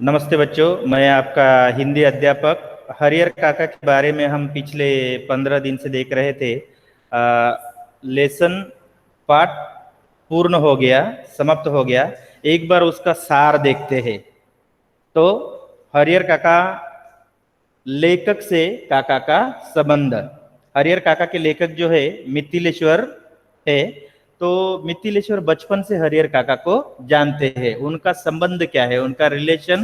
नमस्ते बच्चों, मैं आपका हिंदी अध्यापक हरिहर काका के बारे में हम पिछले 15 दिन से देख रहे थे। लेसन पाठ पूर्ण हो गया, समाप्त हो गया। एक बार उसका सार देखते हैं। तो हरिहर काका लेखक से काका का संबंध। हरिहर काका के लेखक जो है मिथिलेश्वर है। तो मिथिलेश्वर बचपन से हरिहर काका को जानते हैं। उनका संबंध क्या है, उनका रिलेशन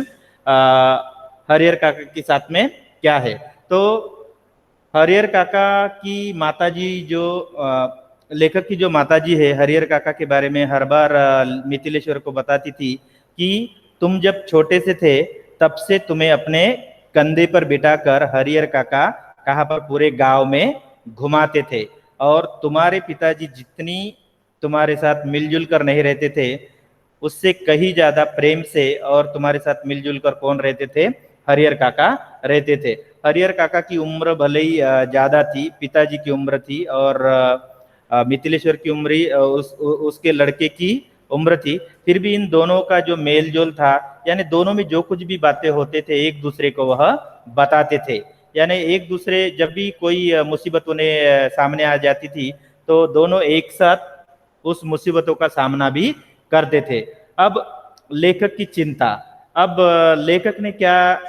हरिहर काका के साथ में क्या है। तो हरिहर काका की माताजी जो लेखक की जो माताजी है हरिहर काका के बारे में हर बार मिथिलेश्वर को बताती थी कि तुम जब छोटे से थे तब से तुम्हें अपने कंधे पर बिठाकर हरिहर काका कहाँ पर पूरे गांव में घुमाते थे, और तुम्हारे पिताजी जितनी तुम्हारे साथ मिलजुल कर नहीं रहते थे उससे कहीं ज्यादा प्रेम से और तुम्हारे साथ मिलजुल कर कौन रहते थे, हरिहर काका रहते थे। हरिहर काका की उम्र भले ही ज्यादा थी, पिताजी की उम्र थी, और मिथिलेश्वर की उम्र उसके लड़के की उम्र थी। फिर भी इन दोनों का जो मेल जोल था, यानी दोनों में जो कुछ भी बातें होते थे एक दूसरे को वह बताते थे। यानी एक दूसरे जब भी कोई मुसीबत उन्हें सामने आ जाती थी तो दोनों एक साथ उस मुसीबतों का सामना भी करते थे। अब लेखक की चिंता। अब लेखक ने क्या,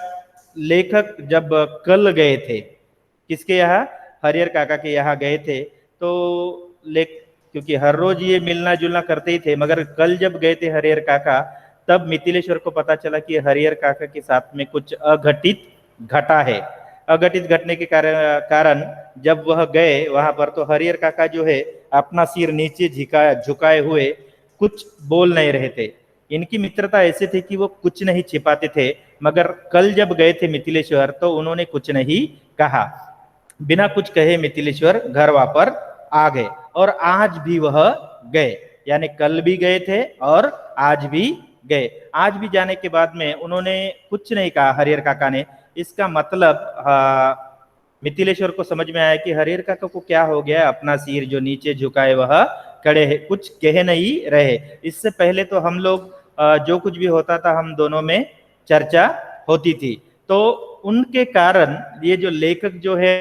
लेखक जब कल गए थे किसके यहाँ, हरिहर काका के यहाँ गए थे। तो लेख क्योंकि हर रोज ये मिलना जुलना करते ही थे, मगर कल जब गए थे हरिहर काका तब मिथिलेश्वर को पता चला कि हरिहर काका के साथ में कुछ अघटित घटा है। अघटित घटने के कारण जब वह गए वहां पर तो हरिहर काका जो है अपना सिर नीचे झुकाए हुए कुछ बोल नहीं रहे थे। इनकी मित्रता ऐसे थी कि वो कुछ नहीं छिपाते थे, मगर कल जब गए थे मिथिलेश्वर तो उन्होंने कुछ नहीं कहा। बिना कुछ कहे मिथिलेश्वर घर वापस आ गए, और आज भी वह गए। यानी कल भी गए थे और आज भी गए। आज भी जाने के बाद में उन्होंने कुछ नहीं कहा हरिहर काका ने। इसका मतलब मिथिलेश्वर को समझ में आया कि हरिहर काका को क्या हो गया, अपना सिर जो नीचे झुकाए वह खड़े है, कुछ कह नहीं रहे। इससे पहले तो हम लोग जो कुछ भी होता था हम दोनों में चर्चा होती थी। तो उनके कारण ये जो लेखक जो है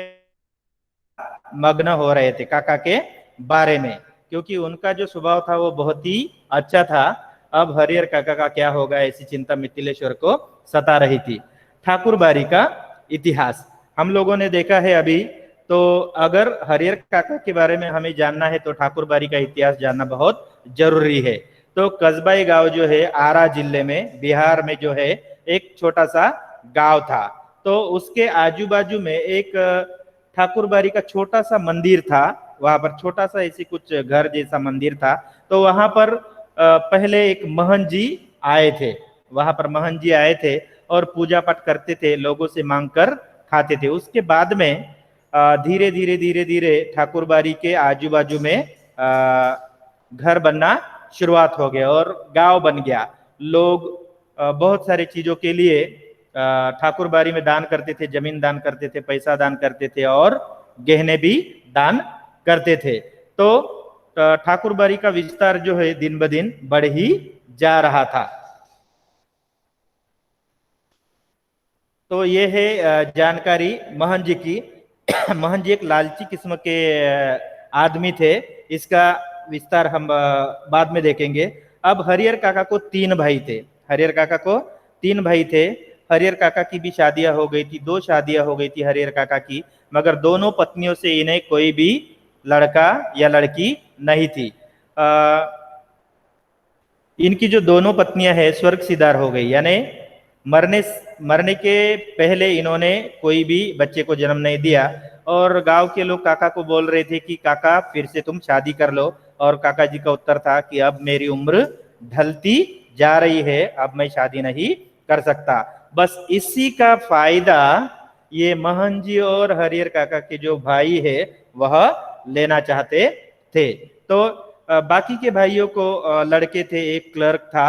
मग्न हो रहे थे काका के बारे में, क्योंकि उनका जो स्वभाव था वो बहुत ही अच्छा था। अब हरिहर काका का क्या होगा ऐसी चिंता मिथिलेश्वर को सता रही थी। ठाकुर बारी का इतिहास हम लोगों ने देखा है अभी। तो अगर हरिहर काका के बारे में हमें जानना है तो ठाकुर बारी का इतिहास जानना बहुत जरूरी है। तो कस्बाई गांव जो है आरा जिले में बिहार में जो है एक छोटा सा गांव था। तो उसके आजू बाजू में एक ठाकुर बारी का छोटा सा मंदिर था। वहां पर छोटा सा ऐसे कुछ घर जैसा मंदिर था। तो वहां पर पहले एक महंत जी आए थे। वहां पर महंत जी आए थे और पूजा पाठ करते थे, लोगों से मांग कर खाते थे। उसके बाद में धीरे धीरे धीरे धीरे ठाकुर बारी के आजू बाजू में घर बनना शुरुआत हो गया और गांव बन गया। लोग बहुत सारी चीजों के लिए ठाकुर बारी में दान करते थे, जमीन दान करते थे, पैसा दान करते थे और गहने भी दान करते थे। तो ठाकुर बारी का विस्तार जो है दिन ब दिन बढ़ ही जा रहा था। तो ये है जानकारी महंत जी की। महंत जी एक लालची किस्म के आदमी थे। इसका विस्तार हम बाद में देखेंगे। अब हरिहर काका को तीन भाई थे। हरिहर काका को तीन भाई थे। हरिहर काका की भी शादियां हो गई थी, दो शादियां हो गई थी हरिहर काका की, मगर दोनों पत्नियों से इन्हें कोई भी लड़का या लड़की नहीं थी। इनकी जो दोनों पत्नियां हैं स्वर्ग सिधार हो गई, यानी मरने मरने के पहले इन्होंने कोई भी बच्चे को जन्म नहीं दिया। और गांव के लोग काका को बोल रहे थे कि काका फिर से तुम शादी कर लो, और काका जी का उत्तर था कि अब मेरी उम्र ढलती जा रही है, अब मैं शादी नहीं कर सकता। बस इसी का फायदा ये महंत जी और हरिहर काका के जो भाई है वह लेना चाहते थे। तो बाकी के भाइयों को लड़के थे, एक क्लर्क था,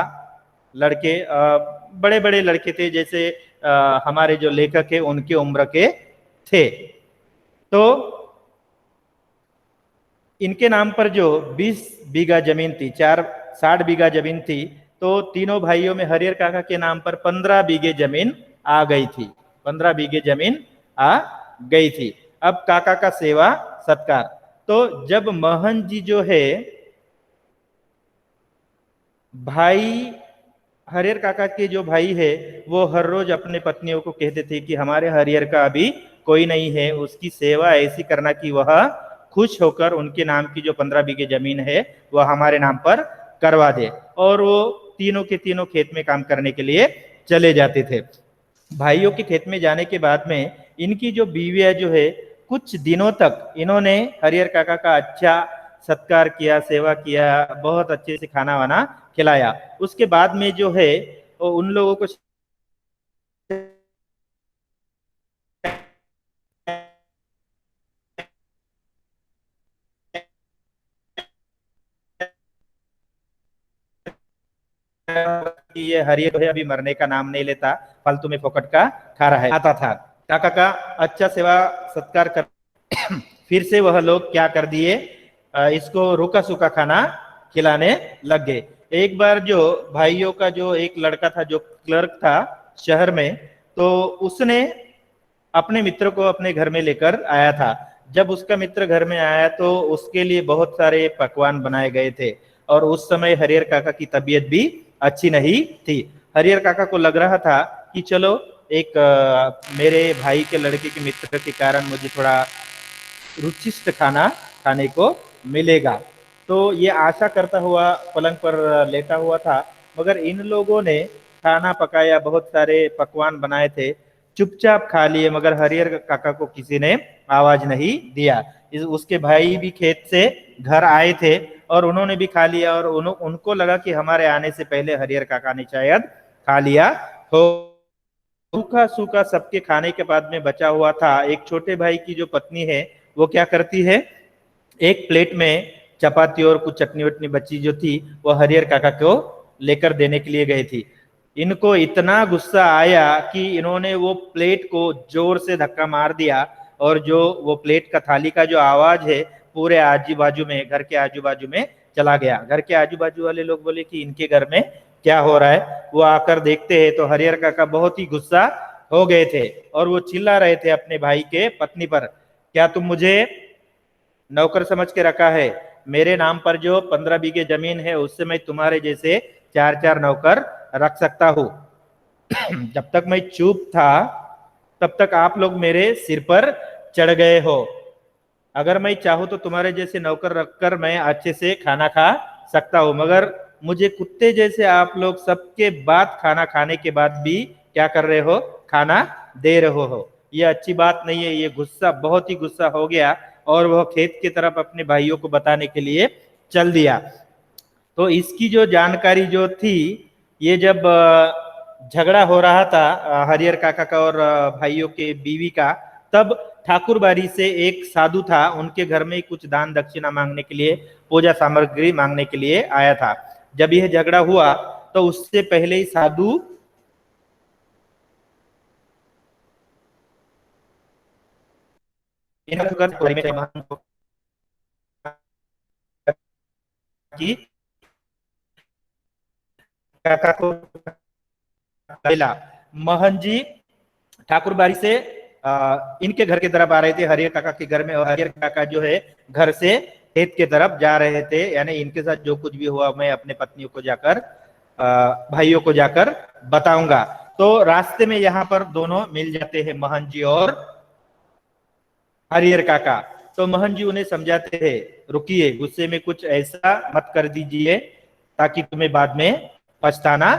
लड़के बड़े बड़े लड़के थे, जैसे हमारे जो लेखक है उनके उम्र के थे। तो इनके नाम पर जो 20 बीघा जमीन थी, 60 बीघा जमीन थी, तो तीनों भाइयों में हरिहर काका के नाम पर 15 बीघे जमीन आ गई थी, 15 बीघे जमीन आ गई थी। अब काका का सेवा सत्कार। तो जब महन जी जो है भाई, हरिहर काका के जो भाई है वो हर रोज अपने पत्नियों को कहते थे कि हमारे हरिहर का अभी कोई नहीं है, उसकी सेवा ऐसी करना कि वह खुश होकर उनके नाम की जो 15 बीघे जमीन है वह हमारे नाम पर करवा दे। और वो तीनों के तीनों खेत में काम करने के लिए चले जाते थे। भाइयों के खेत में जाने के बाद में इनकी जो बीवियां जो है कुछ दिनों तक इन्होंने हरिहर काका का अच्छा सत्कार किया, सेवा किया, बहुत अच्छे से खाना वाना खिलाया। उसके बाद में जो है वो उन लोगों को कि ये हरियर जो है अभी मरने का नाम नहीं लेता, फालतू में फोकट का खा रहा है, आता था। काका का अच्छा सेवा सत्कार कर फिर से वह लोग क्या कर दिए, इसको रूखा सूखा खाना खिलाने लग गए। एक बार जो भाइयों का जो एक लड़का था जो क्लर्क था शहर में, तो उसने अपने मित्र को अपने घर में लेकर आया था। जब उसका मित्र घर में आया तो उसके लिए बहुत सारे पकवान बनाए गए थे और उस समय हरिहर काका की तबीयत भी अच्छी नहीं थी। हरिहर काका को लग रहा था कि चलो एक मेरे भाई के लड़के के मित्र के कारण मुझे थोड़ा रुचिष्ट खाना खाने को मिलेगा। तो ये आशा करता हुआ पलंग पर लेटा हुआ था, मगर इन लोगों ने खाना पकाया, बहुत सारे पकवान बनाए थे, चुपचाप खा लिए, मगर हरिहर काका को किसी ने आवाज नहीं दिया। उसके भाई भी खेत से घर आए थे और उन्होंने भी खा लिया और उनको लगा कि हमारे आने से पहले हरिहर काका ने शायद खा लिया हो। सूखा सूखा सबके खाने के बाद में बचा हुआ था। एक छोटे भाई की जो पत्नी है वो क्या करती है, एक प्लेट में चपाती और कुछ चटनी वटनी बची जो थी वो हरिहर काका को लेकर देने के लिए गई थी। इनको इतना गुस्सा आया कि इन्होंने वो प्लेट को जोर से धक्का मार दिया और जो वो प्लेट का थाली का जो आवाज है पूरे आजू बाजू में, घर के आजू बाजू में चला गया। घर के आजू बाजू वाले लोग बोले कि इनके घर में क्या हो रहा है। वो आकर देखते हैं तो हरिहर काका बहुत ही गुस्सा हो गए थे और वो चिल्ला रहे थे अपने भाई के पत्नी पर, क्या तुम मुझे नौकर समझ के रखा है? मेरे नाम पर जो 15 बीघे जमीन है उससे मैं तुम्हारे जैसे 4-4 नौकर रख सकता हूं। जब तक मैं चुप था तब तक आप लोग मेरे सिर पर चढ़ गए हो। अगर मैं चाहूं तो तुम्हारे जैसे नौकर रखकर मैं अच्छे से खाना खा सकता हूं, मगर मुझे कुत्ते जैसे आप लोग सबके बाद खाना खाने के बाद भी क्या कर रहे हो, खाना दे रहे हो। ये अच्छी बात नहीं है। ये गुस्सा, बहुत ही गुस्सा हो गया और वह खेत की तरफ अपने भाइयों को बताने के लिए चल दिया। तो इसकी जो जानकारी जो थी, ये जब झगड़ा हो रहा था हरिहर काका का और भाइयों के बीवी का, तब ठाकुर बाड़ी से एक साधु था, उनके घर में कुछ दान दक्षिणा मांगने के लिए, पूजा सामग्री मांगने के लिए आया था। जब यह झगड़ा हुआ तो उससे पहले ही साधु की काका को पहला महन जी ठाकुर बाड़ी से इनके घर की तरफ आ रहे थे, हरिहर काका के घर में, और हरिहर काका जो है घर से खेत के तरफ जा रहे थे। यानी इनके साथ जो कुछ भी हुआ मैं अपने पत्नियों को जाकर, भाइयों को जाकर बताऊंगा। तो रास्ते में यहाँ पर दोनों मिल जाते हैं, महन जी और हरिहर काका। तो महन जी उन्हें समझाते हैं, रुकिए, गुस्से में कुछ ऐसा मत कर दीजिए ताकि तुम्हें बाद में पछताना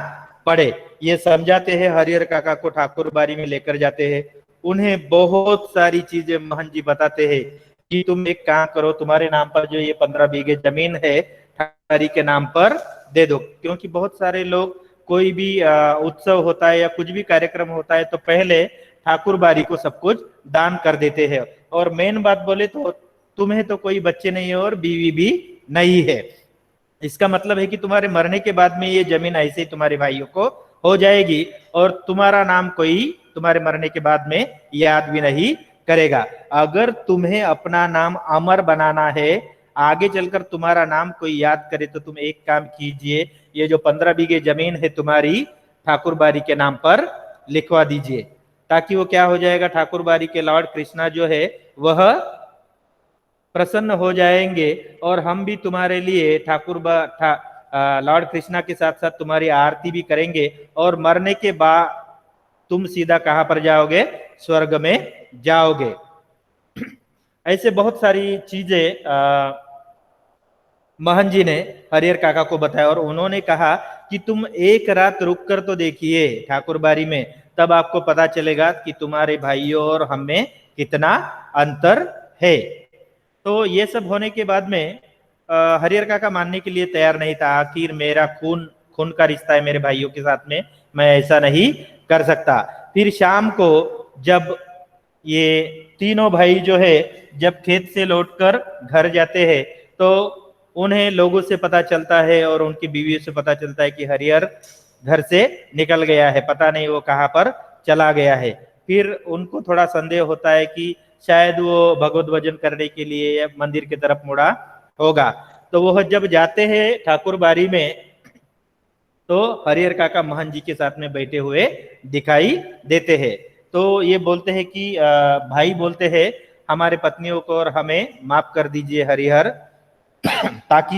पड़े। ये समझाते हैं, हरिहर काका को ठाकुर बाड़ी में लेकर जाते हैं। उन्हें बहुत सारी चीजें महन जी बताते हैं कि तुम एक काम करो, तुम्हारे नाम पर जो ये 15 बीघे जमीन है ठाकुर के नाम पर दे दो। क्योंकि बहुत सारे लोग, कोई भी उत्सव होता है या कुछ भी कार्यक्रम होता है तो पहले ठाकुर बाड़ी को सब कुछ दान कर देते हैं। और मेन बात बोले तो तुम्हें तो कोई बच्चे नहीं है और बीवी भी नहीं है, इसका मतलब है कि तुम्हारे मरने के बाद में ये जमीन ऐसे ही तुम्हारे भाइयों को हो जाएगी और तुम्हारा नाम कोई तुम्हारे मरने के बाद में याद भी नहीं करेगा। अगर तुम्हें अपना नाम अमर बनाना है, आगे चलकर तुम्हारा नाम कोई याद करे तो तुम एक काम कीजिए, ये जो 15 बीघे जमीन है तुम्हारी ठाकुर बाड़ी के नाम पर लिखवा दीजिए, ताकि वो क्या हो जाएगा, ठाकुर बाड़ी के लॉर्ड कृष्णा जो है वह प्रसन्न हो जाएंगे और हम भी तुम्हारे लिए लॉर्ड कृष्णा के साथ साथ तुम्हारी आरती भी करेंगे और मरने के बाद तुम सीधा कहां पर जाओगे, स्वर्ग में जाओगे। ऐसे बहुत सारी चीजें महन जी ने हरिहर काका को बताया और उन्होंने कहा कि तुम एक रात रुक कर तो देखिए ठाकुर बाड़ी में, तब आपको पता चलेगा कि तुम्हारे भाइयों और हम में कितना अंतर है। तो ये सब होने के बाद में हरिहर काका मानने के लिए तैयार नहीं था। आखिर मेरा खून खून का रिश्ता है मेरे भाइयों के साथ में, मैं ऐसा नहीं कर सकता। फिर शाम को जब ये तीनों भाई जो है जब खेत से लौटकर घर जाते हैं तो उन्हें लोगों से पता चलता है और उनकी बीवियों से पता चलता है कि हरिहर घर से निकल गया है, पता नहीं वो कहाँ पर चला गया है। फिर उनको थोड़ा संदेह होता है कि शायद वो भगवत भजन करने के लिए मंदिर की तरफ मुड़ा होगा। तो वह जब जाते हैं ठाकुर बाड़ी में तो हरिहर काका महन जी के साथ में बैठे हुए दिखाई देते हैं। तो ये बोलते हैं कि भाई बोलते हैं हमारे पत्नियों को और हमें माफ कर दीजिए हरिहर, ताकि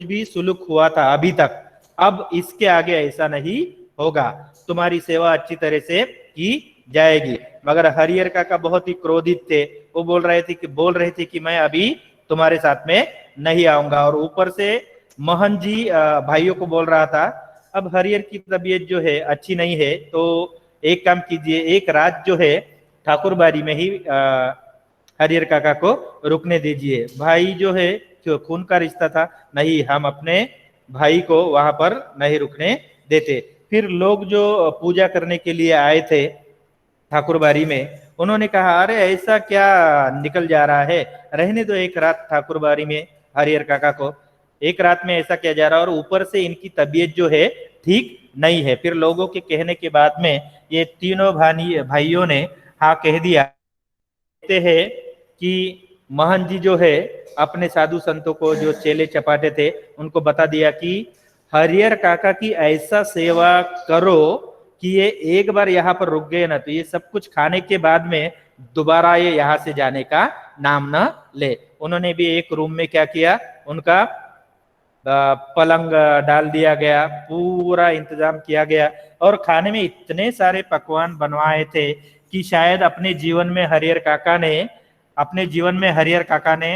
भी सुलूक हुआ था अभी तक, अब इसके आगे ऐसा नहीं होगा, तुम्हारी सेवा अच्छी तरह से की जाएगी। मगर हरिहर काका बहुत ही क्रोधित थे, वो बोल रहे थे कि मैं अभी तुम्हारे साथ में नहीं आऊंगा। और ऊपर से महन जी भाइयों को बोल रहा था अब हरिहर की तबीयत जो है अच्छी नहीं है, तो एक काम कीजिए, एक रात जो है ठाकुर बाड़ी में ही हरिहर काका को रुकने दीजिए। भाई जो है जो खून का रिश्ता था, नहीं हम अपने भाई को वहां पर नहीं रुकने देते। फिर लोग जो पूजा करने के लिए आए थे ठाकुर बाड़ी में, उन्होंने कहा अरे ऐसा क्या निकल जा रहा है, रहने दो एक रात ठाकुर बाड़ी में हरिहर काका को, एक रात में ऐसा क्या जा रहा है, और ऊपर से इनकी तबीयत जो है ठीक नहीं है। फिर लोगों के कहने के बाद में ये तीनों भाइयों ने हाँ कह दिया। कहते हैं कि महन जी जो है अपने साधु संतों को जो चेले चपाटे थे उनको बता दिया कि हरिहर काका की ऐसा सेवा करो कि ये एक बार यहाँ पर रुक गए ना तो ये सब कुछ खाने के बाद में दोबारा ये यहाँ से जाने का नाम न ले। उन्होंने भी एक रूम में क्या किया, उनका पलंग डाल दिया गया, पूरा इंतजाम किया गया और खाने में इतने सारे पकवान बनवाए थे कि शायद अपने जीवन में हरिहर काका ने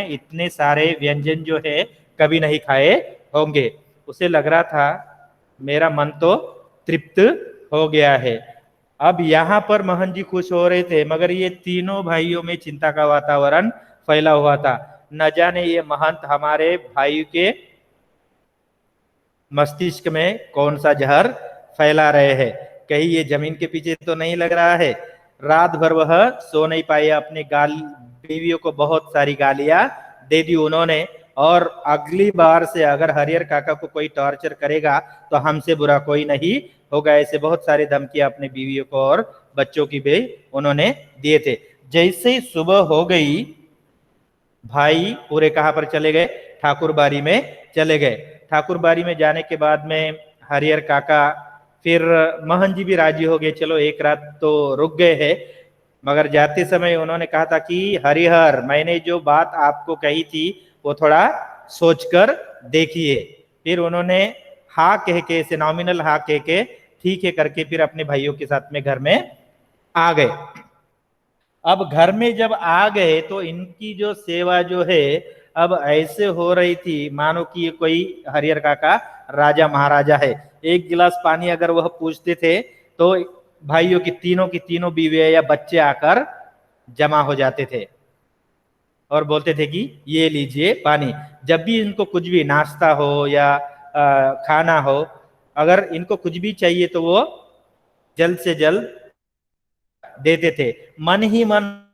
इतने सारे व्यंजन जो है कभी नहीं खाए होंगे। उसे लग रहा था मेरा मन तो तृप्त हो गया है। अब यहाँ पर महन जी खुश हो रहे थे, मगर ये तीनों भाइयों में चिंता का वातावरण फैला हुआ था। न जाने ये महंत हमारे भाई के मस्तिष्क में कौन सा जहर फैला रहे हैं, कहीं ये जमीन के पीछे तो नहीं लग रहा है। रात भर वह सो नहीं पाए, अपने बीवियों को बहुत सारी गालियां दे दी उन्होंने, और अगली बार से अगर हरिहर काका को कोई टॉर्चर करेगा तो हमसे बुरा कोई नहीं होगा, ऐसे बहुत सारी धमकियां अपने बीवियों को और बच्चों की भी उन्होंने दिए थे। जैसे ही सुबह हो गई भाई पूरे कहां पर चले गए, ठाकुर बाड़ी में चले गए। ठाकुर बाड़ी में जाने के बाद में हरिहर काका, फिर महन जी भी राजी हो गए, चलो एक रात तो रुक गए हैं। मगर जाते समय उन्होंने कहा था कि हरिहर मैंने जो बात आपको कही थी वो थोड़ा सोचकर देखिए। फिर उन्होंने हाँ कह के, ऐसे नॉमिनल हाँ कह के ठीक है करके फिर अपने भाइयों के साथ में घर में आ गए। अब घर में जब आ गए तो इनकी जो सेवा जो है अब ऐसे हो रही थी मानो कि ये कोई हरिहर काका राजा महाराजा है। एक गिलास पानी अगर वह पूछते थे तो भाइयों की तीनों बीवियां या बच्चे आकर जमा हो जाते थे और बोलते थे कि ये लीजिए पानी। जब भी इनको कुछ भी नाश्ता हो या खाना हो, अगर इनको कुछ भी चाहिए तो वो जल्द से जल्द देते थे। मन ही मन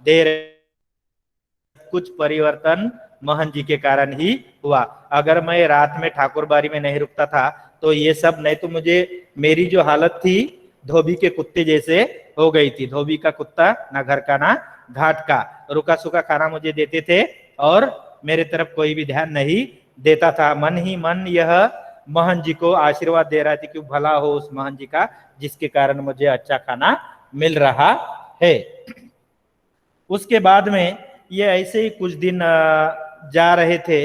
दे रहे। कुछ परिवर्तन महन जी के कारण ही हुआ। अगर मैं रात में ठाकुर बाड़ी में नहीं रुकता था तो ये सब नहीं तो मुझे, मेरी जो हालत थी धोबी के कुत्ते जैसे हो गई थी। धोबी का कुत्ता ना घर का ना घाट का, रुका सूखा खाना मुझे देते थे और मेरे तरफ कोई भी ध्यान नहीं देता था। मन ही मन यह महन जी को आशीर्वाद दे रहा था कि भला हो उस महन जी का जिसके कारण मुझे अच्छा खाना मिल रहा है। उसके बाद में ये ऐसे ही कुछ दिन जा रहे थे।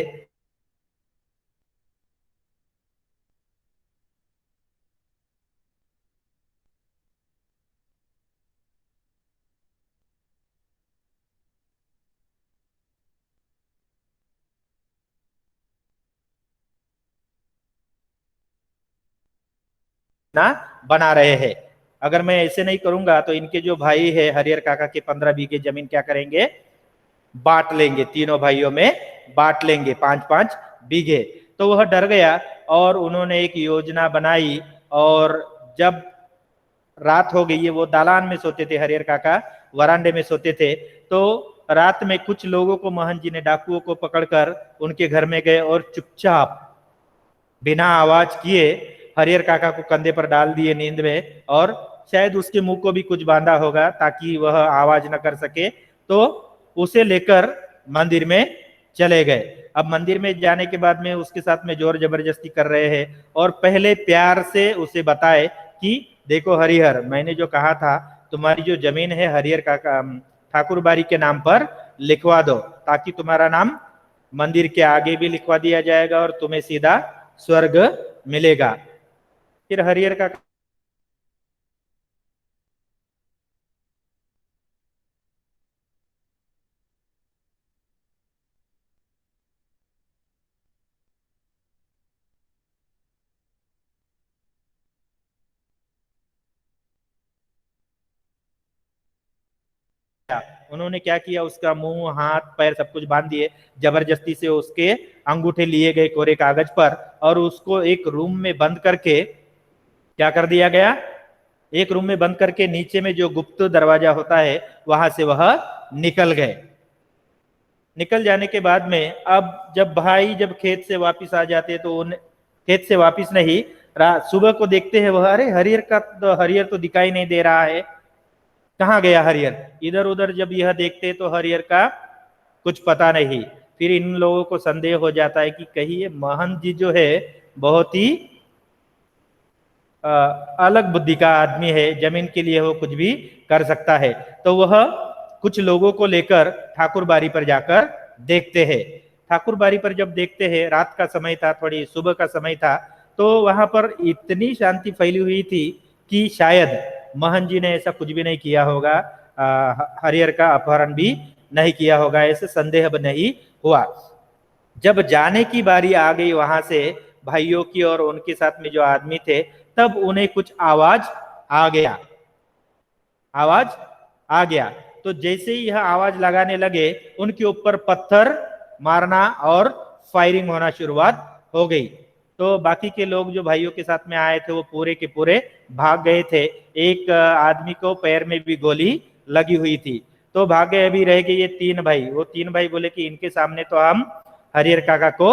ना बना रहे हैं। अगर मैं ऐसे नहीं करूंगा तो इनके जो भाई है हरिहर काका के 15 बीघे जमीन क्या करेंगे, बांट लेंगे, तीनों भाइयों में बांट लेंगे 5-5 बीघे। तो वह डर गया और उन्होंने एक योजना बनाई। और जब रात हो गई है, वो दालान में सोते थे, हरिहर काका वरांडे में सोते थे। तो रात में कुछ लोगों को महन जी ने, डाकुओं को पकड़कर उनके घर में गए और चुपचाप बिना आवाज किए हरिहर काका को कंधे पर डाल दिए नींद में, और शायद उसके मुंह को भी कुछ बांधा होगा ताकि वह आवाज न कर सके। तो उसे लेकर मंदिर में चले गए। अब मंदिर में जाने के बाद में उसके साथ में जोर जबरदस्ती कर रहे हैं और पहले प्यार से उसे बताए कि देखो हरिहर, मैंने जो कहा था तुम्हारी जो जमीन है हरिहर काका ठाकुर बारी के नाम पर लिखवा दो, ताकि तुम्हारा नाम मंदिर के आगे भी लिखवा दिया जाएगा और तुम्हें सीधा स्वर्ग मिलेगा। फिर हरिहर का उन्होंने क्या किया, उसका मुंह हाथ पैर सब कुछ बांध दिए, जबरदस्ती से उसके अंगूठे लिए गए कोरे कागज पर और उसको एक रूम में बंद करके क्या कर दिया गया, एक रूम में बंद करके नीचे में जो गुप्त दरवाजा होता है वहां से वह निकल गए। निकल जाने के बाद में अब जब भाई जब खेत से वापस आ जाते तो उन खेत से वापस नहीं, सुबह को देखते हैं वह, अरे हरिहर का तो, हरिहर तो दिखाई नहीं दे रहा है, कहाँ गया हरिहर। इधर उधर जब यह देखते तो हरिहर का कुछ पता नहीं। फिर इन लोगों को संदेह हो जाता है कि कहीं ये महंत जी जो है बहुत ही अलग बुद्धि का आदमी है, जमीन के लिए वो कुछ भी कर सकता है। तो वह कुछ लोगों को लेकर ठाकुर बारी पर जाकर देखते हैं। ठाकुर बारी पर जब देखते हैं, रात का समय था, थोड़ी सुबह का समय था, तो वहां पर इतनी शांति फैली हुई थी कि शायद महन जी ने ऐसा कुछ भी नहीं किया होगा, हरिहर का अपहरण भी नहीं किया होगा, ऐसे संदेह नहीं हुआ। जब जाने की बारी आ गई वहां से भाइयों की और उनके साथ में जो आदमी थे, तब उन्हें कुछ आवाज आ गया, आवाज आ गया। तो जैसे ही यह आवाज लगाने लगे उनके ऊपर पत्थर मारना और फायरिंग होना शुरुआत हो गई। तो बाकी के लोग जो भाइयों के साथ में आए थे वो पूरे के पूरे भाग गए थे। एक आदमी को पैर में भी गोली लगी हुई थी। तो भागे अभी रह गए ये 3 भाई। वो 3 भाई बोले कि इनके सामने तो हम हरिहर काका को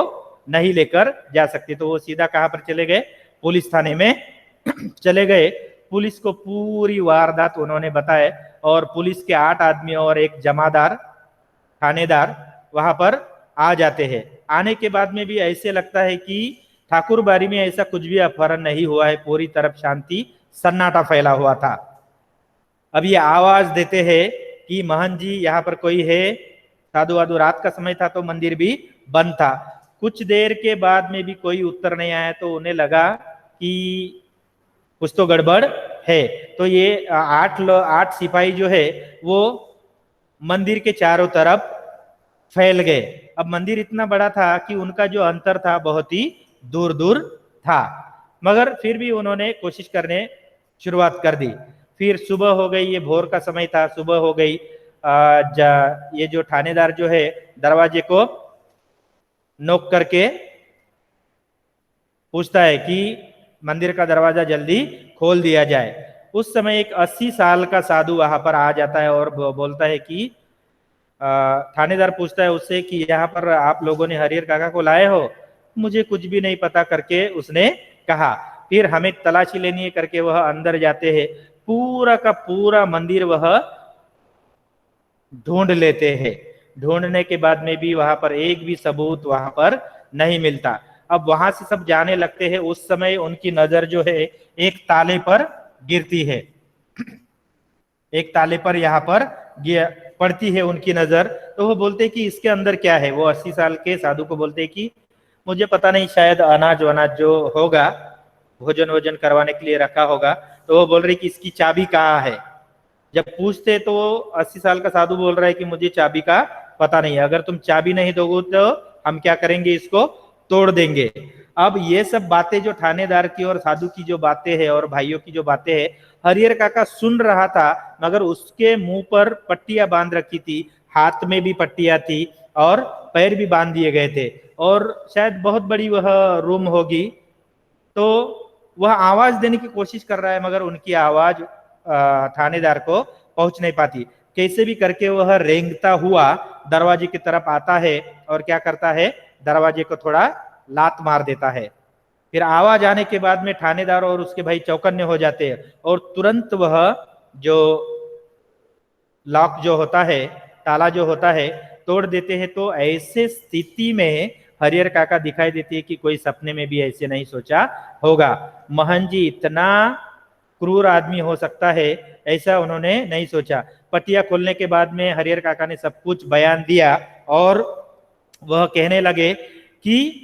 नहीं लेकर जा सकते। तो वो सीधा कहां पर चले गए, पुलिस थाने में चले गए। पुलिस को पूरी वारदात उन्होंने बताए और पुलिस के 8 आदमी और एक जमादार थानेदार वहां पर आ जाते हैं। आने के बाद में भी ऐसे लगता है कि ठाकुर बारी में ऐसा कुछ भी अपहरण नहीं हुआ है, पूरी तरफ शांति सन्नाटा फैला हुआ था। अब ये आवाज देते हैं कि महन जी यहाँ पर कोई है, साधु वाधु। रात का समय था तो मंदिर भी बंद था। कुछ देर के बाद में भी कोई उत्तर नहीं आया तो उन्हें लगा कि कुछ तो गड़बड़ है। तो ये 8 सिपाही जो है वो मंदिर के चारों तरफ फैल गए। अब मंदिर इतना बड़ा था कि उनका जो अंतर था बहुत ही दूर दूर था, मगर फिर भी उन्होंने कोशिश करने शुरुआत कर दी। फिर सुबह हो गई, ये भोर का समय था, सुबह हो गई। ये जो थानेदार जो है दरवाजे को नोक करके पूछता है कि मंदिर का दरवाजा जल्दी खोल दिया जाए। उस समय एक 80 साल का साधु वहां पर आ जाता है और बोलता है कि थानेदार पूछता है उससे कि यहाँ पर आप लोगों ने हरिहर काका को लाए हो। मुझे कुछ भी नहीं पता करके उसने कहा। फिर हमें तलाशी लेनी है करके वह अंदर जाते हैं। पूरा का पूरा मंदिर वह ढूंढ लेते हैं। ढूंढने के बाद में भी वहां पर एक भी सबूत वहां पर नहीं मिलता। अब वहां से सब जाने लगते हैं। उस समय उनकी नजर जो है एक ताले पर गिरती है, एक ताले पर यहाँ पर पड़ती है उनकी नजर। तो वो बोलते हैं कि इसके अंदर क्या है। वो 80 साल के साधु को बोलते हैं कि मुझे पता नहीं, शायद अनाज वनाज जो होगा, भोजन वोजन करवाने के लिए रखा होगा। तो वो बोल रहे कि इसकी चाबी कहाँ है। जब पूछते तो 80 साल का साधु बोल रहा है कि मुझे चाबी का पता नहीं है, अगर तुम चाबी नहीं दोगे तो हम क्या करेंगे, इसको तोड़ देंगे। अब ये सब बातें जो थानेदार की और साधु की जो बातें हैं और भाइयों की जो बातें हैं, हरिहर काका सुन रहा था, मगर उसके मुंह पर पट्टियां बांध रखी थी, हाथ में भी पट्टियां थी और पैर भी बांध दिए गए थे। और शायद बहुत बड़ी वह रूम होगी, तो वह आवाज देने की कोशिश कर रहा है, मगर उनकी आवाज थानेदार को पहुंच नहीं पाती। कैसे भी करके वह रेंगता हुआ दरवाजे की तरफ आता है और क्या करता है, दरवाजे को थोड़ा लात मार देता है। फिर आवाज आने के बाद में थानेदार और उसके भाई चौकन्ने हो जाते हैं और तुरंत वह जो लॉक जो होता है, ताला जो होता है, तोड़ देते हैं। तो ऐसे स्थिति में हरिहर काका दिखाई देती है कि कोई सपने में भी ऐसे नहीं सोचा होगा। महन जी इतना क्रूर आदमी हो सकता है, ऐसा उन्होंने नहीं सोचा। पटिया खोलने के बाद में हरिहर काका ने सब कुछ बयान दिया और वह कहने लगे कि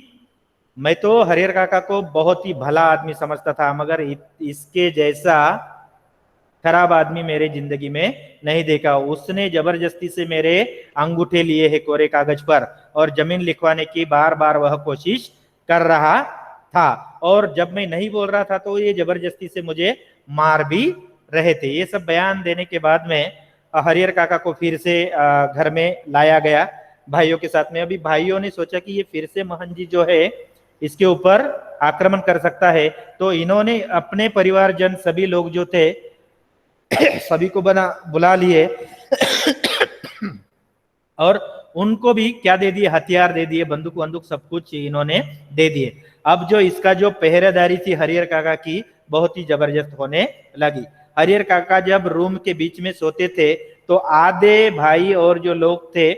मैं तो हरिहर काका को बहुत ही भला आदमी समझता था, मगर इसके जैसा खराब आदमी मेरे जिंदगी में नहीं देखा। उसने जबरदस्ती से मेरे अंगूठे लिए हैं कोरे कागज पर और जमीन लिखवाने की बार बार वह कोशिश कर रहा था, और जब मैं नहीं बोल रहा था तो ये जबरदस्ती से मुझे मार भी रहे थे। ये सब बयान देने के बाद में हरिहर काका को फिर से घर में लाया गया भाइयों के साथ में। अभी भाइयों ने सोचा कि ये फिर से महन जी जो है इसके ऊपर आक्रमण कर सकता है, तो इन्होंने अपने परिवारजन सभी लोग जो थे सभी को बुला लिए और उनको भी क्या दे दिए, हथियार दे दिए, बंदूक वंदूक सब कुछ इन्होंने दे दिए। अब जो इसका जो पहरेदारी थी हरिहर काका की, बहुत ही जबरदस्त होने लगी। हरिहर काका जब रूम के बीच में सोते थे तो आधे भाई और जो लोग थे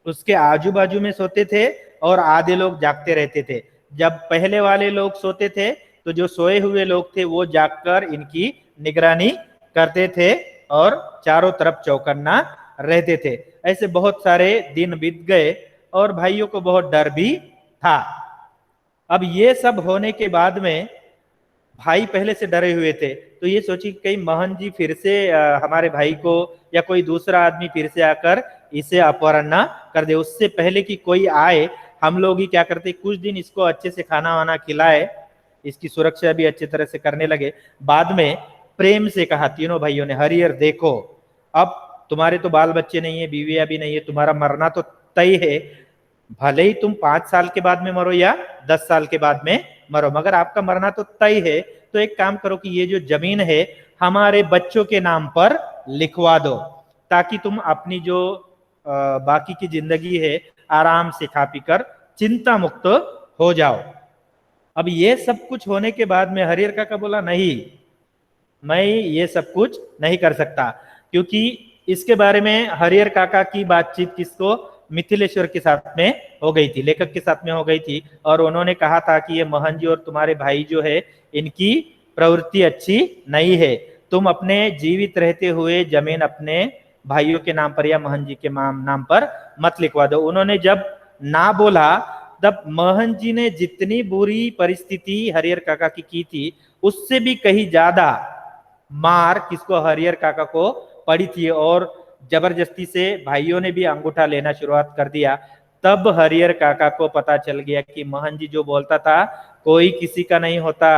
उसके आजू बाजू में सोते थे और आधे लोग जागते रहते थे। जब पहले वाले लोग सोते थे तो जो सोए हुए लोग थे वो जागकर इनकी निगरानी करते थे और चारों तरफ चौकन्ना रहते थे। ऐसे बहुत सारे दिन बीत गए और भाइयों को बहुत डर भी था। अब ये सब होने के बाद में भाई पहले से डरे हुए थे, तो ये सोची कहीं महन जी फिर से हमारे भाई को या कोई दूसरा आदमी फिर से आकर इसे अपहरण ना कर दे। उससे पहले कि कोई आए, हम लोग ही क्या करते, कुछ दिन इसको अच्छे से खाना वाना खिलाए, इसकी सुरक्षा भी अच्छी तरह से करने लगे। बाद में प्रेम से कहा तीनों भाइयों ने, हरिहर देखो, अब तुम्हारे तो बाल बच्चे नहीं है, बीवियां भी नहीं है, तुम्हारा मरना तो तय है। भले ही तुम 5 साल के बाद में मरो या 10 साल के बाद में मरो, मगर आपका मरना तो तय है। तो एक काम करो कि ये जो जमीन है हमारे बच्चों के नाम पर लिखवा दो, ताकि तुम अपनी जो बाकी की जिंदगी है आराम से खा पी कर चिंता मुक्त हो जाओ। अब ये सब कुछ होने के बाद में हरिहर काका बोला, नहीं, मैं ये सब कुछ नहीं कर सकता, क्योंकि इसके बारे में हरिहर काका की बातचीत किसको, मिथिलेश्वर के साथ में हो गई थी, लेखक के साथ में हो गई थी। और उन्होंने कहा था कि ये महन जी और तुम्हारे भाई जो है इनकी प्रवृत्ति अच्छी नहीं है, तुम अपने जीवित रहते हुए जमीन अपने भाइयों के नाम पर या महन जी के नाम पर मत लिखवा दो। उन्होंने जब ना बोला तब महन जी ने जितनी बुरी परिस्थिति हरिहर काका की थी उससे भी कहीं ज्यादा मार किसको, हरिहर काका को पड़ी थी। और जबरदस्ती से भाइयों ने भी अंगूठा लेना शुरुआत कर दिया। तब हरिहर काका को पता चल गया कि महन जी जो बोलता था कोई किसी का नहीं होता,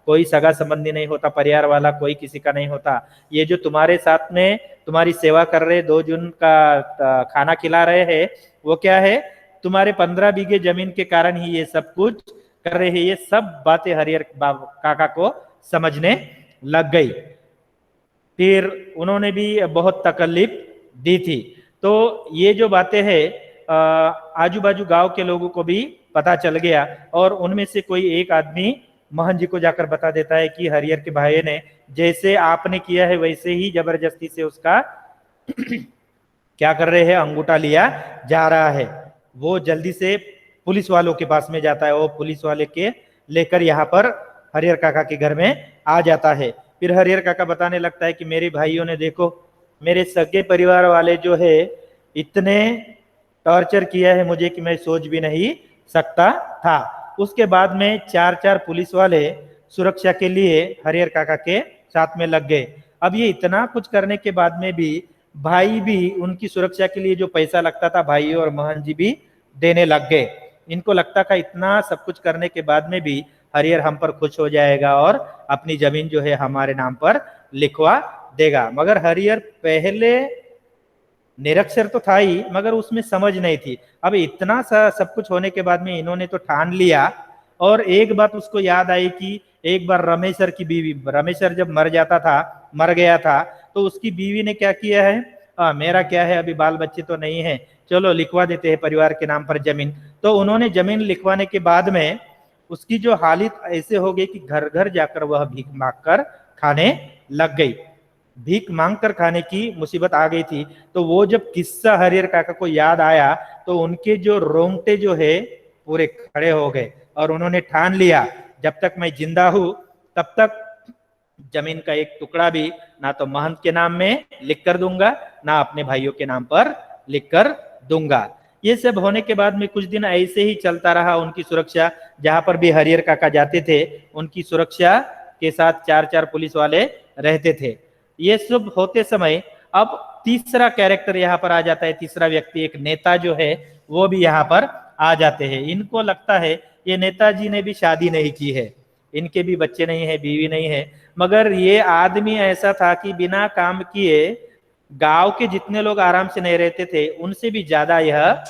कोई सगा संबंधी नहीं होता, परिवार वाला कोई किसी का नहीं होता। ये जो तुम्हारे साथ में तुम्हारी सेवा कर रहे, 2 जून का खाना खिला रहे हैं, वो क्या है, तुम्हारे 15 बीघे जमीन के कारण ही ये सब कुछ कर रहे हैं। ये सब बातें हरिहर काका को समझने लग गई। फिर उन्होंने भी बहुत तकलीफ दी थी। तो ये जो बातें हैं आजू बाजू गांव के लोगों को भी पता चल गया और उनमें से कोई एक आदमी महन जी को जाकर बता देता है कि हरियर के भाई ने जैसे आपने किया है वैसे ही जबरदस्ती से उसका क्या कर रहे हैं, अंगूठा लिया जा रहा है। वो जल्दी से पुलिस वालों के पास में जाता है, वो पुलिस वाले के लेकर यहाँ पर हरियर काका के घर में आ जाता है। फिर हरियर काका बताने लगता है कि मेरे भाइयों ने देखो, मेरे सगे परिवार वाले जो है इतने टॉर्चर किया है मुझे कि मैं सोच भी नहीं सकता था। उसके बाद में चार चार पुलिस वाले सुरक्षा के लिए हरियर काका के साथ में लग गए। अब ये इतना कुछ करने के बाद में भी भाई भी उनकी सुरक्षा के लिए जो पैसा लगता था भाई और मोहन जी भी देने लग गए। इनको लगता था इतना सब कुछ करने के बाद में भी हरियर हम पर खुश हो जाएगा और अपनी जमीन जो है हमारे नाम पर लिखवा देगा। मगर हरियर पहले निरक्षर तो था ही, मगर उसमें समझ नहीं थी। अब इतना सा सब कुछ होने के बाद में इन्होंने तो ठान लिया। और एक बात उसको याद आई कि एक बार रमेशर की बीवी, रमेशर जब मर गया था तो उसकी बीवी ने क्या किया है, मेरा क्या है, अभी बाल बच्चे तो नहीं है, चलो लिखवा देते हैं परिवार के नाम पर जमीन। तो उन्होंने जमीन लिखवाने के बाद में उसकी जो हालत ऐसे हो गई कि घर घर जाकर वह भीख मांग कर खाने लग गई। भीख मांग कर खाने की मुसीबत आ गई थी। तो वो जब किस्सा हरियर काका को याद आया तो उनके जो रोंगटे जो है पूरे खड़े हो गए और उन्होंने ठान लिया जब तक मैं जिंदा हूं तब तक जमीन का एक टुकड़ा भी ना तो महंत के नाम में लिख कर दूंगा, ना अपने भाइयों के नाम पर लिख कर दूंगा। ये सब होने के बाद में कुछ दिन ऐसे ही चलता रहा। उनकी सुरक्षा, जहां पर भी हरियर काका जाते थे उनकी सुरक्षा के साथ चार चार पुलिस वाले रहते थे। ये सब होते समय अब तीसरा कैरेक्टर यहाँ पर आ जाता है, तीसरा व्यक्ति, एक नेता जो है वो भी यहाँ पर आ जाते हैं। इनको लगता है ये नेताजी ने भी शादी नहीं की है, इनके भी बच्चे नहीं है, बीवी नहीं है, मगर ये आदमी ऐसा था कि बिना काम किए गांव के जितने लोग आराम से नहीं रहते थे उनसे भी ज्यादा यह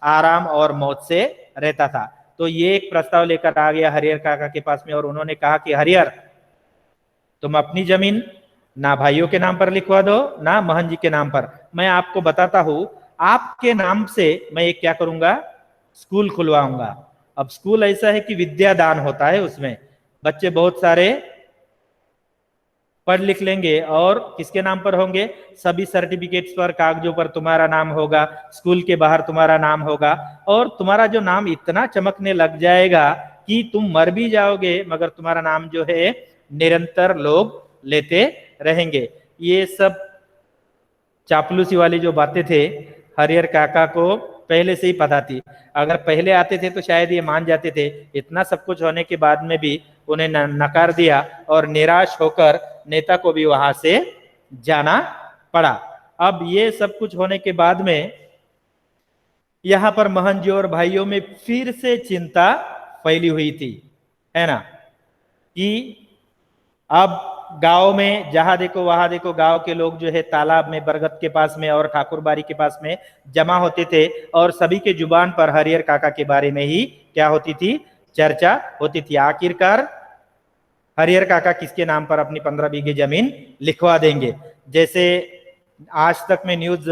आराम और मौज से रहता था। तो ये एक प्रस्ताव लेकर आ गया हरियर काका के पास में और उन्होंने कहा कि हरियर, तुम अपनी जमीन ना भाइयों के नाम पर लिखवा दो ना महन जी के नाम पर, मैं आपको बताता हूं, आपके नाम से मैं एक क्या करूंगा, स्कूल खुलवाऊंगा। अब स्कूल ऐसा है कि विद्या दान होता है, उसमें बच्चे बहुत सारे पढ़ लिख लेंगे और किसके नाम पर होंगे, सभी सर्टिफिकेट्स पर, कागजों पर तुम्हारा नाम होगा, स्कूल के बाहर तुम्हारा नाम होगा और तुम्हारा जो नाम इतना चमकने लग जाएगा कि तुम मर भी जाओगे मगर तुम्हारा नाम जो है निरंतर लोग लेते रहेंगे। ये सब चापलूसी वाली जो बातें थे हरियर काका को पहले से ही पता थी। अगर पहले आते थे तो शायद ये मान जाते थे, इतना सब कुछ होने के बाद में भी उन्हें नकार दिया और निराश होकर नेता को भी वहां से जाना पड़ा। अब ये सब कुछ होने के बाद में यहां पर महन जी और भाइयों में फिर से चिंता फैली हुई थी, है ना, कि अब गांव में जहां देखो वहां देखो गांव के लोग जो है तालाब में, बरगद के पास में और ठाकुरबाड़ी के पास में जमा होते थे और सभी के जुबान पर हरियर काका के बारे में ही क्या होती थी, चर्चा होती थी। आखिरकार हरियर काका किसके नाम पर अपनी 15 बीघे जमीन लिखवा देंगे। जैसे आज तक में न्यूज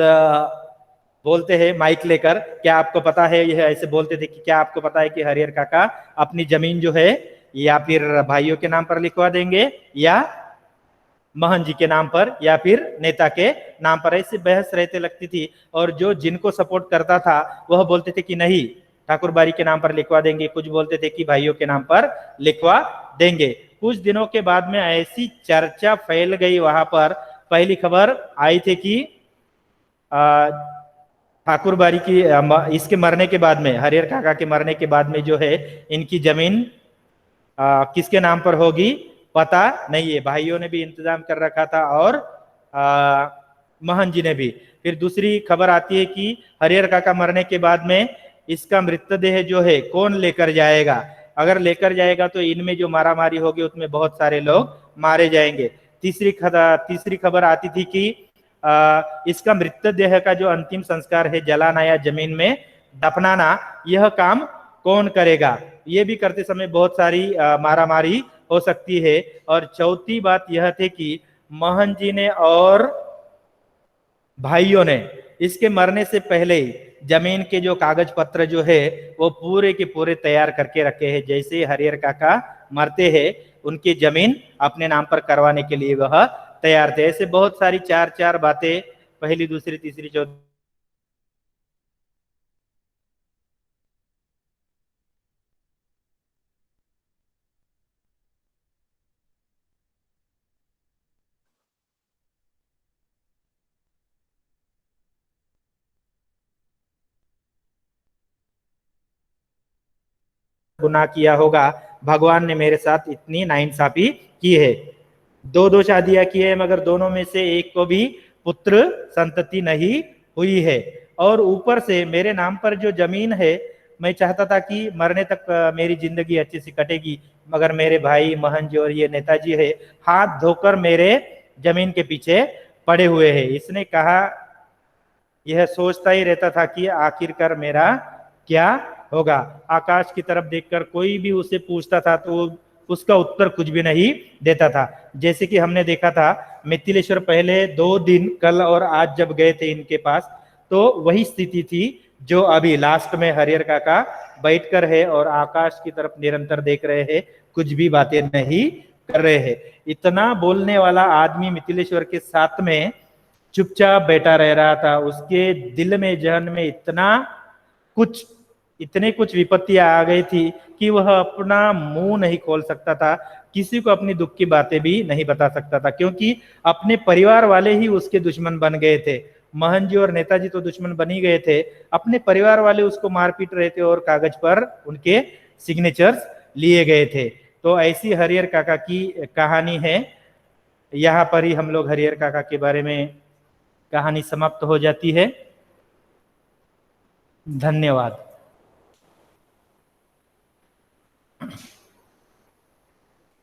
बोलते हैं माइक लेकर, क्या आपको पता है, यह ऐसे बोलते थे कि क्या आपको पता है कि हरियर काका अपनी जमीन जो है या फिर भाइयों के नाम पर लिखवा देंगे या महन जी के नाम पर या फिर नेता के नाम पर। ऐसी बहस रहते लगती थी और जो जिनको सपोर्ट करता था वह बोलते थे कि नहीं ठाकुरबाड़ी के नाम पर लिखवा देंगे, कुछ बोलते थे कि भाइयों के नाम पर लिखवा देंगे। कुछ दिनों के बाद में ऐसी चर्चा फैल गई वहां पर, पहली खबर आई थी कि ठाकुरबाड़ी की इसके मरने के बाद में, हरियर काका के मरने के बाद में जो है इनकी जमीन किसके नाम पर होगी पता नहीं है। भाइयों ने भी इंतजाम कर रखा था और महन जी ने भी। फिर दूसरी खबर आती है कि हरियर काका मरने के बाद में इसका मृतदेह जो है कौन लेकर जाएगा, अगर लेकर जाएगा तो इनमें जो मारामारी होगी उसमें बहुत सारे लोग मारे जाएंगे। तीसरी खबर आती थी कि इसका मृतदेह का जो अंतिम संस्कार है, जलाना या जमीन में दफनाना, यह काम कौन करेगा। ये भी करते समय बहुत सारी मारामारी हो सकती है। और चौथी बात यह थी कि महन जी ने और भाइयों ने इसके मरने से पहले ही जमीन के जो कागज पत्र जो है वो पूरे के पूरे तैयार करके रखे हैं। जैसे हरिहर काका मरते हैं, उनकी जमीन अपने नाम पर करवाने के लिए वह तैयार थे। ऐसे बहुत सारी चार चार बातें, पहली दूसरी तीसरी चौथी गुनाह किया होगा, भगवान ने मेरे साथ इतनी नाइंसाफी की है। दो दो शादियां की है, मगर दोनों में से एक को भी पुत्र संतति नहीं हुई है। और ऊपर से मेरे नाम पर जो जमीन है, मैं चाहता था कि मरने तक मेरी जिंदगी अच्छी सी कटेगी, मगर मेरे भाई महन जी और ये नेताजी है, हाथ धोकर मेरे जमीन के पीछे पड़े हुए हैं। इसने कहा, यह सोचता ही रहता था कि आखिरकार मेरा क्या होगा। आकाश की तरफ देखकर कोई भी उसे पूछता था तो उसका उत्तर कुछ भी नहीं देता था। जैसे कि हमने देखा था, मिथिलेश्वर पहले 2 दिन, कल और आज जब गए थे इनके पास, तो वही स्थिति थी जो अभी लास्ट में हरिहर काका बैठकर है और आकाश की तरफ निरंतर देख रहे हैं, कुछ भी बातें नहीं कर रहे हैं। इतना बोलने वाला आदमी मिथिलेश्वर के साथ में चुपचाप बैठा रह रहा था। उसके दिल में, जहन में कुछ इतने कुछ विपत्तियां आ गई थी कि वह अपना मुंह नहीं खोल सकता था, किसी को अपनी दुख की बातें भी नहीं बता सकता था, क्योंकि अपने परिवार वाले ही उसके दुश्मन बन गए थे। महन जी और नेताजी तो दुश्मन बन ही गए थे, अपने परिवार वाले उसको मारपीट रहे थे और कागज पर उनके सिग्नेचर्स लिए गए थे। तो ऐसी हरिहर काका की कहानी है। यहाँ पर ही हम लोग हरिहर काका के बारे में कहानी समाप्त हो जाती है। धन्यवाद।